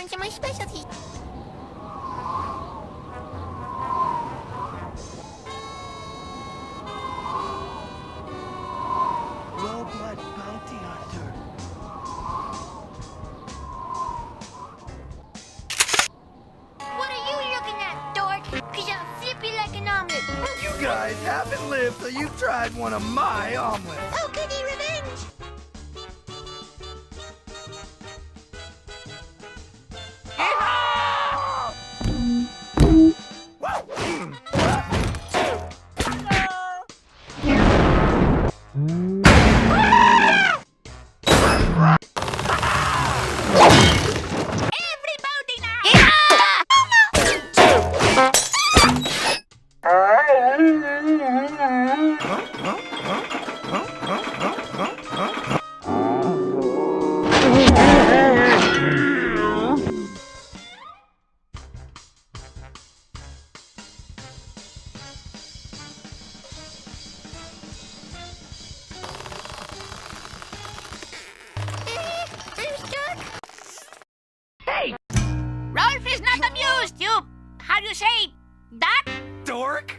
going to my specialty. Blood bounty hunter. What are you looking at, dork? 'Cause I'll flip you like an omelet. You guys haven't lived till you've tried one of my omelets. Oh, goody revenge! Everybody now! Hey! Rolf is not amused, you... How do you say... That? Dork?